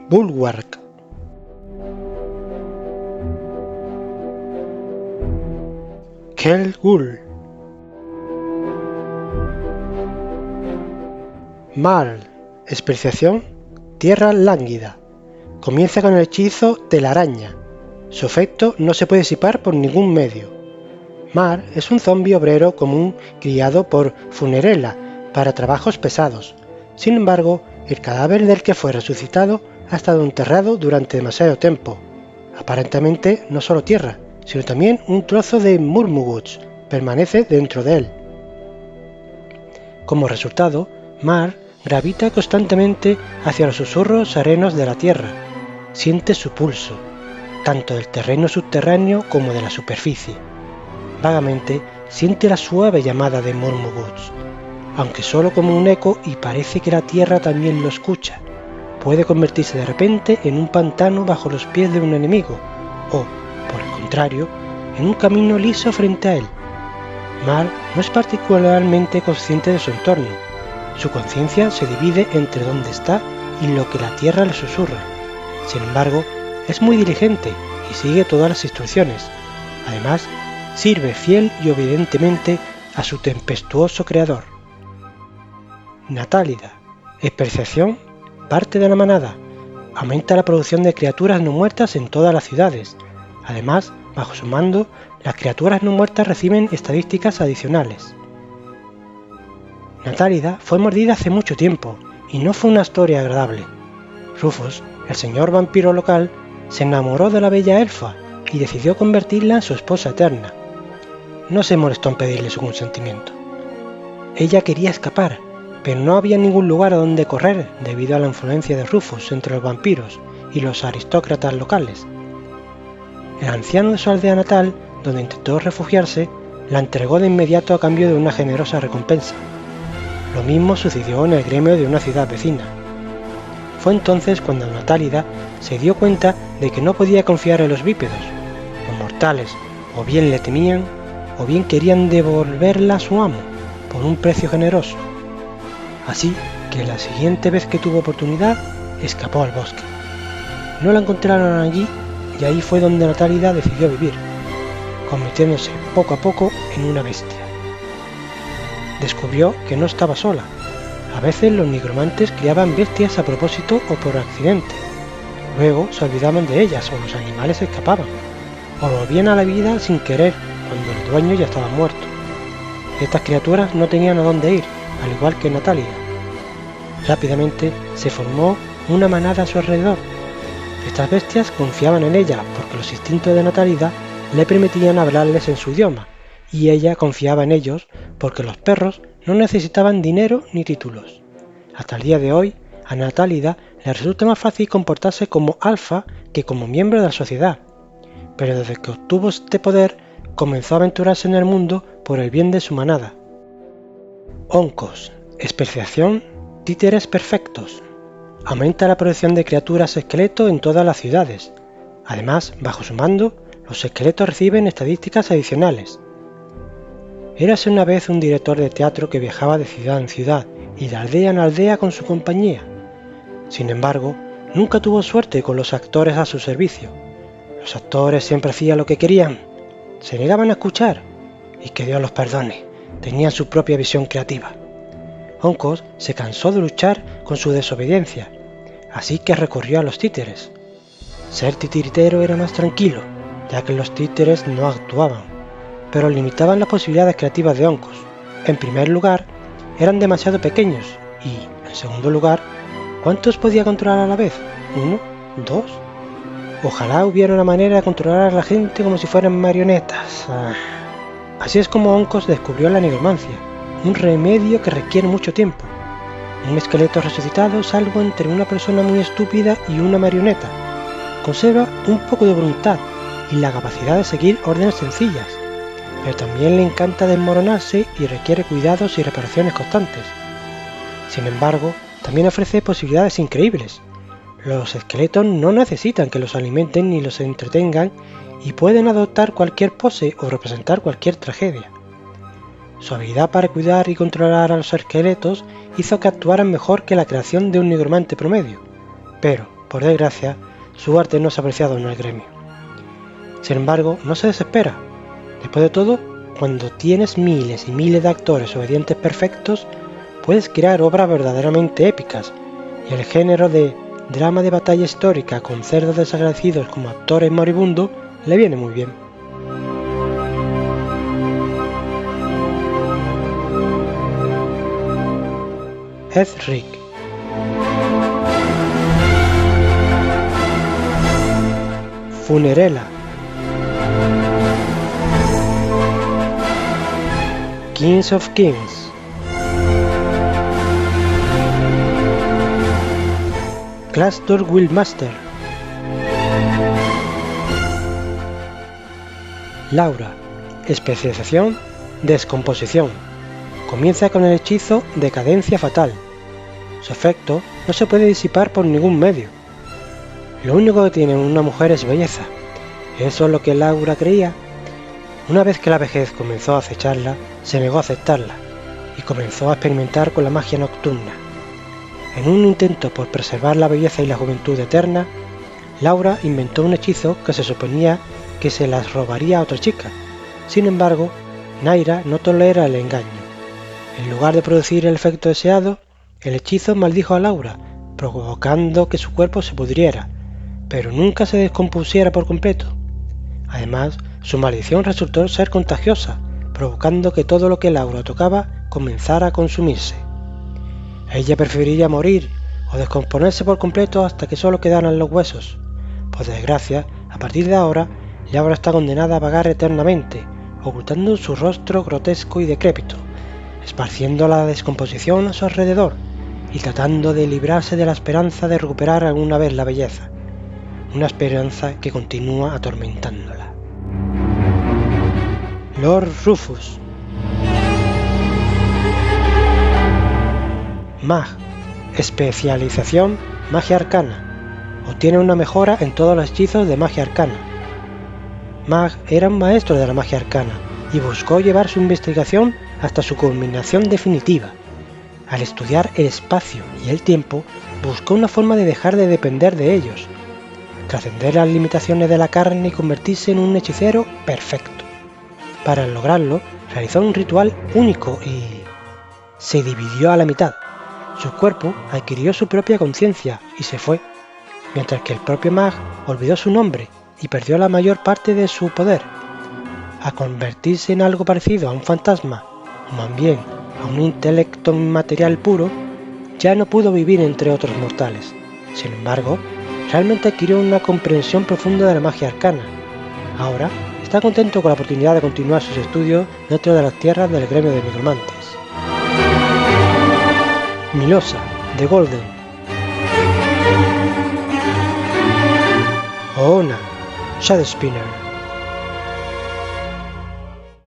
Bulwark. Khel Gul. Marl. Especiación: tierra lánguida. Comienza con el hechizo telaraña. Su efecto no se puede disipar por ningún medio. Marl es un zombi obrero común criado por Funerella para trabajos pesados. Sin embargo, el cadáver del que fue resucitado ha estado enterrado durante demasiado tiempo. Aparentemente no solo tierra, sino también un trozo de Murmuguts permanece dentro de él. Como resultado, Marl gravita constantemente hacia los susurros serenos de la tierra. Siente su pulso, tanto del terreno subterráneo como de la superficie. Vagamente siente la suave llamada de Murmuguts, aunque solo como un eco, y parece que la tierra también lo escucha. Puede convertirse de repente en un pantano bajo los pies de un enemigo, o, por el contrario, en un camino liso frente a él. Marl no es particularmente consciente de su entorno. Su conciencia se divide entre dónde está y lo que la tierra le susurra. Sin embargo, es muy diligente y sigue todas las instrucciones. Además, sirve fiel y obedientemente a su tempestuoso creador. Natálida. Especiación: parte de la manada. Aumenta la producción de criaturas no muertas en todas las ciudades. Además, bajo su mando, las criaturas no muertas reciben estadísticas adicionales. Natálida fue mordida hace mucho tiempo, y no fue una historia agradable. Rufus, el señor vampiro local, se enamoró de la bella elfa y decidió convertirla en su esposa eterna. No se molestó en pedirle su consentimiento. Ella quería escapar, pero no había ningún lugar a donde correr debido a la influencia de Rufus entre los vampiros y los aristócratas locales. El anciano de su aldea natal, donde intentó refugiarse, la entregó de inmediato a cambio de una generosa recompensa. Lo mismo sucedió en el gremio de una ciudad vecina. Fue entonces cuando Natálida se dio cuenta de que no podía confiar en los bípedos. Los mortales o bien le temían, o bien querían devolverla a su amo por un precio generoso. Así que la siguiente vez que tuvo oportunidad, escapó al bosque. No la encontraron allí, y ahí fue donde Natálida decidió vivir, convirtiéndose poco a poco en una bestia. Descubrió que no estaba sola. A veces los nigromantes criaban bestias a propósito o por accidente. Luego se olvidaban de ellas o los animales escapaban, o volvían a la vida sin querer cuando el dueño ya estaba muerto. Estas criaturas no tenían a dónde ir, al igual que Natálida. Rápidamente se formó una manada a su alrededor. Estas bestias confiaban en ella porque los instintos de Natálida le permitían hablarles en su idioma, y ella confiaba en ellos porque los perros no necesitaban dinero ni títulos. Hasta el día de hoy, a Natálida le resulta más fácil comportarse como alfa que como miembro de la sociedad, pero desde que obtuvo este poder comenzó a aventurarse en el mundo por el bien de su manada. Oncos. Especiación: títeres perfectos. Aumenta la producción de criaturas esqueleto en todas las ciudades. Además, bajo su mando, los esqueletos reciben estadísticas adicionales. Érase una vez un director de teatro que viajaba de ciudad en ciudad y de aldea en aldea con su compañía. Sin embargo, nunca tuvo suerte con los actores a su servicio. Los actores siempre hacían lo que querían, se negaban a escuchar, y que Dios los perdone, tenían su propia visión creativa. Oncos se cansó de luchar con su desobediencia, así que recurrió a los títeres. Ser titiritero era más tranquilo, ya que los títeres no actuaban, pero limitaban las posibilidades creativas de Oncos. En primer lugar, eran demasiado pequeños y, en segundo lugar, ¿cuántos podía controlar a la vez? ¿1? ¿2? Ojalá hubiera una manera de controlar a la gente como si fueran marionetas. Así es como Oncos descubrió la nigromancia, un remedio que requiere mucho tiempo. Un esqueleto resucitado es algo entre una persona muy estúpida y una marioneta. Conserva un poco de voluntad y la capacidad de seguir órdenes sencillas, pero también le encanta desmoronarse y requiere cuidados y reparaciones constantes. Sin embargo, también ofrece posibilidades increíbles. Los esqueletos no necesitan que los alimenten ni los entretengan, y pueden adoptar cualquier pose o representar cualquier tragedia. Su habilidad para cuidar y controlar a los esqueletos hizo que actuaran mejor que la creación de un nigromante promedio, pero, por desgracia, su arte no es apreciado en el gremio. Sin embargo, no se desespera. Después de todo, cuando tienes miles y miles de actores obedientes perfectos, puedes crear obras verdaderamente épicas, y el género de drama de batalla histórica con cerdos desagradecidos como actores moribundos le viene muy bien. Ethric. Funerella. Kings of Kings. Clastor Wildmaster. Laura. Especialización: descomposición. Comienza con el hechizo Decadencia Fatal. Su efecto no se puede disipar por ningún medio. Lo único que tiene una mujer es belleza. Eso es lo que Laura creía. Una vez que la vejez comenzó a acecharla, se negó a aceptarla y comenzó a experimentar con la magia nocturna. En un intento por preservar la belleza y la juventud eterna, Laura inventó un hechizo que se suponía que se las robaría a otra chica. Sin embargo, Naira no tolera el engaño. En lugar de producir el efecto deseado, el hechizo maldijo a Laura, provocando que su cuerpo se pudriera, pero nunca se descompusiera por completo. Además, su maldición resultó ser contagiosa, provocando que todo lo que Laura tocaba comenzara a consumirse. Ella preferiría morir o descomponerse por completo hasta que solo quedaran los huesos. Por desgracia, a partir de ahora, Laura está condenada a vagar eternamente, ocultando su rostro grotesco y decrépito, esparciendo la descomposición a su alrededor y tratando de librarse de la esperanza de recuperar alguna vez la belleza, una esperanza que continúa atormentándola. Lord Rufus. Mag. Especialización: magia arcana. Obtiene una mejora en todos los hechizos de magia arcana. Mag era un maestro de la magia arcana y buscó llevar su investigación hasta su culminación definitiva. Al estudiar el espacio y el tiempo, buscó una forma de dejar de depender de ellos, trascender las limitaciones de la carne y convertirse en un hechicero perfecto. Para lograrlo, realizó un ritual único y se dividió a la mitad. Su cuerpo adquirió su propia conciencia y se fue, mientras que el propio Mag olvidó su nombre y perdió la mayor parte de su poder. A convertirse en algo parecido a un fantasma, o más bien a un intelecto inmaterial puro, ya no pudo vivir entre otros mortales. Sin embargo, realmente adquirió una comprensión profunda de la magia arcana. Ahora está contento con la oportunidad de continuar sus estudios dentro de las tierras del gremio de nigromantes. Milosa, The Golden. Oona, Shadowspinner.